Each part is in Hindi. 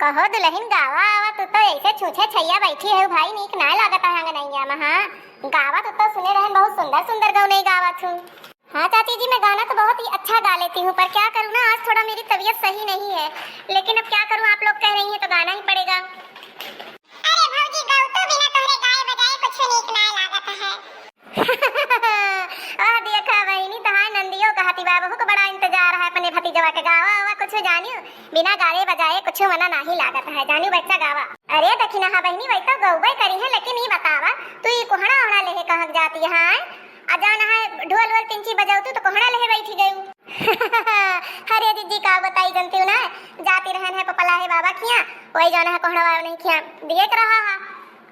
कहो दुल्हन गावा आवा तू तो ऐसे छूछे छैया बैठी है भाई, नीक ना लागत है अंगनैया में। हाँ गावा तो सुने रहन बहुत सुंदर सुंदर गौने गावा छू। हाँ चाची जी मैं गाना तो बहुत ही अच्छा गा लेती हूँ, पर क्या करूँ ना आज थोड़ा मेरी तबीयत सही नहीं है, लेकिन अब क्या करूँ आप लोग कह रही हैं तो गाना ही पड़ेगा। अरे भौजी गाओ तो बिना तोहरे गाए बजाए कुछ नीक ना लागत है। आ देखा बहनी तहां नंदियो कहती बाबू को बड़ा इंतजार है अपने भतीजवा के गावा आवा कुछ जानियो बिना गाले बजाए कुछ मना नहीं लागत है, जानियो बच्चा गावा। अरे दखिना हाँ बहनी वही तो गौबे करी है, लेकिन ये बतावा तू ये कोहड़ा ओहड़ा लेहे कहाँ जाती है? अजाना है ढोल वोल तिंची बजाऊ तो कोहड़ा लेहे बैठी गई। अरे दीदी का बताई जनती हूँ ना, जाती रहन है पपला है बाबा खिया वही जाना है कोहड़ा वाला नहीं खिया दिए रहा है।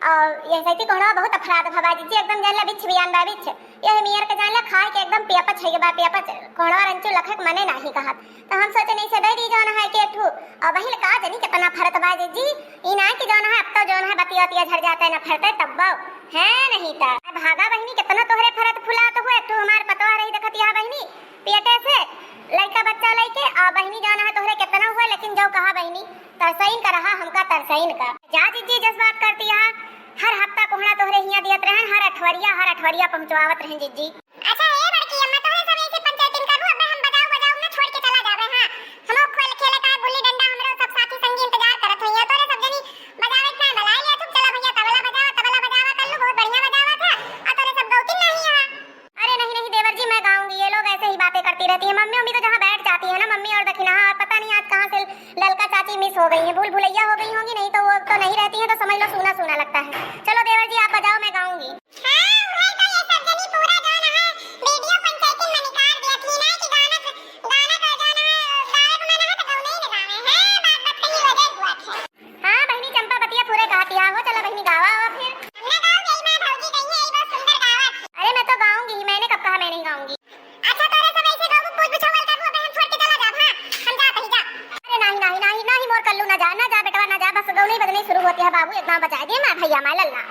और ये सही कोहड़ा बहुत अपराध भवा जी एकदम जानला बिछ बियान बा बिछ ये मियर के जानला खाए के एकदम पेपच है बा पेपच कोहड़ा रंचू लखक मने नहीं कहत, तो हम सोचे नहीं से दे दी जाना है के ठू और वही का जनी कितना फरत बा जी ई ना की जाना है अब तो जाना है बतिया तिया झड़ जाता है ना फरते तब है नहीं ता भागा बहनी कितना तोहरे फरत फुला तो हुए तू हमार पतवा रही देखत यहां बहनी पेटे से लड़का बच्चा लेके आ बहनी जाना है तोहरे कितना हुआ, लेकिन जो कहा बहनी तरसईन का रहा हमका तरसईन का जा जी जज्बात करती है। हर हफ्ता कोहड़ा तोहरे हिया दियत रहन, हर अठवरिया पहुंचवावत रहन जी। अच्छा ए बड़की अम्मा तोहरे सब ऐसे पंचायतिन करू, अब हम बजाऊ ना छोड़ के चला जावे। हां हमो खेल खेले का गुल्ली डंडा हमरो सब साथी संगी इंतजार करत होइया, तोरे सब जनी बजावे ना बुला लिया तुम चला भैया तबला बजावा कर लो बहुत बढ़िया बजावा था और तोरे सब गौती नहीं है। अरे नहीं देवर जी मैं गाऊंगी, ये लोग ऐसे ही बातें करती रहती है। मम्मी तो जहाँ बैठ जाती है ना मम्मी और दखिना और पता नहीं आज कहाँ से ललका चाची मिस हो गई है, भूल भुलैया हो गई होंगी, नहीं तो वो तो नहीं रहती है तो समझ लो सूना सूना लगता है। चलो देवर जी आप बजाओ मैं गाऊंगी। हां उन्हें तो ये सब जनी पूरा गाना है वीडियो पंचायतिन में निकाल दिया थी ना कि गाना का जाना है गायक में ना तो गौने ही गावे हैं बात कही वजह हुआ है। हां बहनी चंपा बतिया पूरे कहती है वो चलो बहनी गावा और फिर हमने गाओ गई मां भौजी कही है ये बहुत सुंदर गावा। अरे मैं तो गाऊंगी, मैंने कब कहा मैं नहीं गाऊंगी। अच्छा तोरे सब ऐसे गाओ पूछ पूछावल करू अब हम छोड़ के चला जा। हां हम जा कहीं जा। अरे नहीं मोर कल्लू ना जा बेटवा ना जा, बस गौनी बजनी शुरू होती है बाबू एकदम बजा दे मैं भैया मैं लल्ला।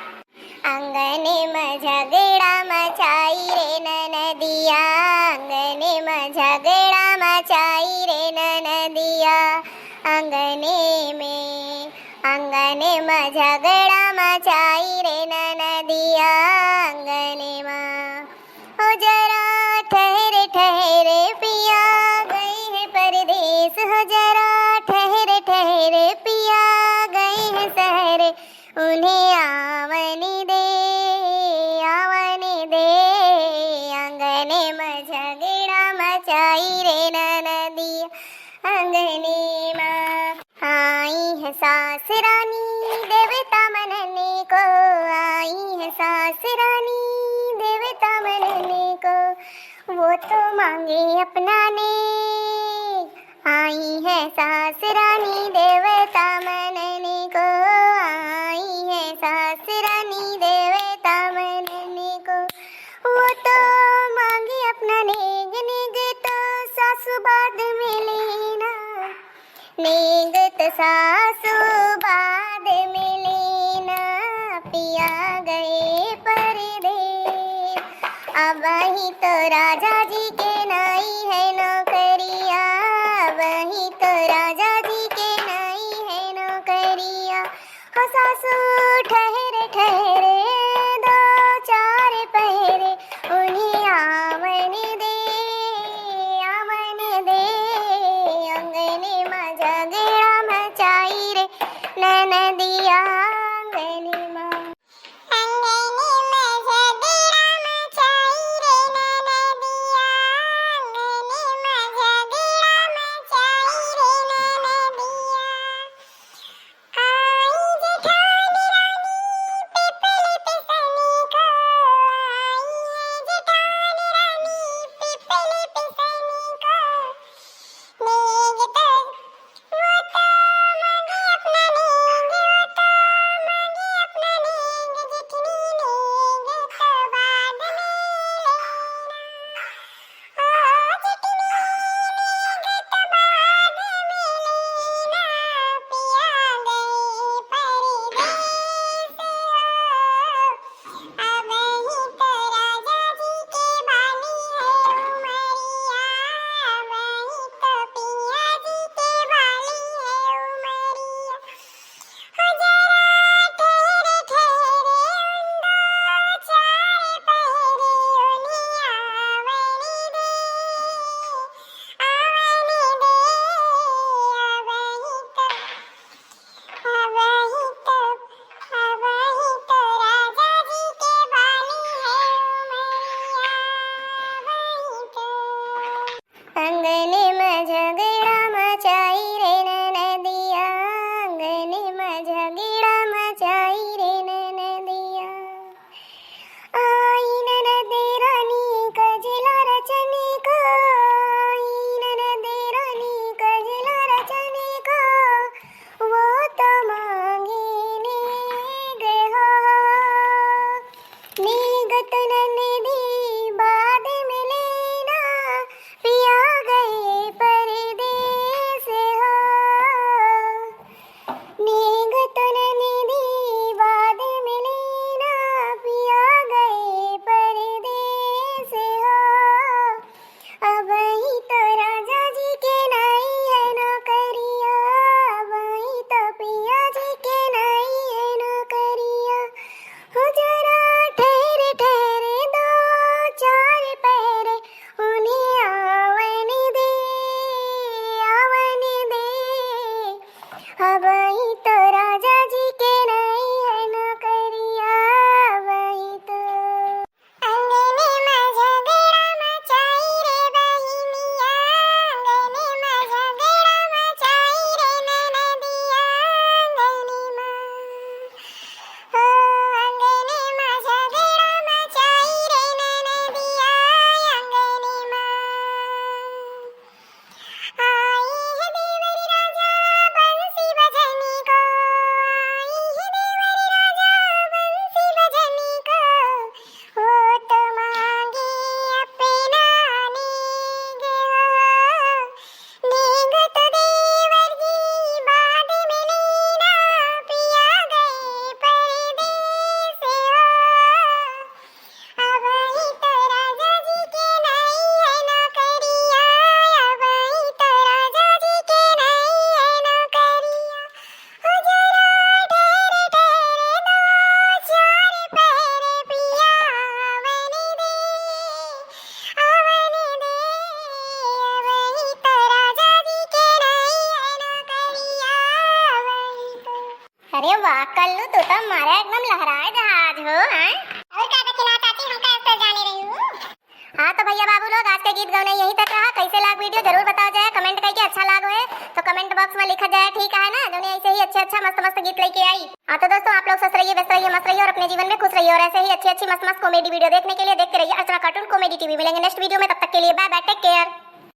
अंगने में झगड़ा मचाई रे ननदिया, अंगने में झगड़ा मचाई रे ननदिया, अंगने में झगड़ा मचाई रे ननदिया, अंगने में ओ जरा ठहरे ठहरे पिया गई है परदेस, हो जरा ठहरे ठहरे पिया गई है शहर, उन्हें आवन दे अंगने में झगड़ा मचाई रे ननदिया, अंगने में आई है सास रानी देवता मनने को, आई है सास रानी देवता मनने को, वो तो मांगे अपनाने, आई है सास रानी देवता मनने को, आई है सास रानी देवता मनने को, वो तो मांगे अपना नेग नेग तो सासू बाद में लेना, नेग तो सासू बाद में लेना, पिया गए परदेस, अब वही तो राजा जी के नाई है नौकरिया, वही तो राजा जी के नाई है नौकरिया, हो सासू ठहरे ठहरे दो चार पहरे, उन्हें आवन दे अंगने में झगड़ा मचाई रे ननदिया, अंगने में झगड़ा मचाई रे ननदिया, वही तो राजा जी के नहीं है नौकरिया, वही तो अंगने में झगड़ा मचाई रे बहिनिया, अंगने में झगड़ा मचाई रे ननदिया, अंगने में ओ अंगने में झगड़ा मचाई रे ननदिया, अंगने में आई है देवरी राजा बंसी बजनी को, आई है देवरी राजा बंसी बजनी को, वो तो मांगे अपना नेग हो, नेग तो देवर जी बाद में लेना, पिया गए परदेस हो, अब ही तो राजा जी के नहीं है नौकरिया, अब ही तो राजा जी के नहीं है नौकरिया, हो जरा ठहरे ठहरे दो चार पहरे पिया आवन दे, आवन दे, अब ही तो राजा जी के नहीं है नौकरिया, अब ही तो। अरे वाह कल्लू, तू तो हमारा एकदम लहराए जहाज हो हैं? और क्या कहना चाहती हम कैसे जाने रही हूँ। हाँ तो भैया बाबू लोग आज के गीत गाने यहीं तक रहा। कैसे लाग वीडियो जरूर बताओ जाए, कमेंट करके अच्छा लाग है तो कमेंट बॉक्स में लिखा जाए, ठीक है ना। जो ऐसे ही अच्छा मस्त मस्त गीत लेके आई। हाँ तो दोस्तों आप लोग स्वस्थ रहिए, व्यस्त रहिए, मस्त रहिए और अपने जीवन में खुश रहिए। और ऐसे ही अच्छी मस्त मस्त कॉमेडी वीडियो देखने के लिए देखते रहिए अर्चना कार्टून कॉमेडी टीवी। मिलेंगे नेक्स्ट वीडियो में, तब तक के लिए बाय बाय, टेक केयर।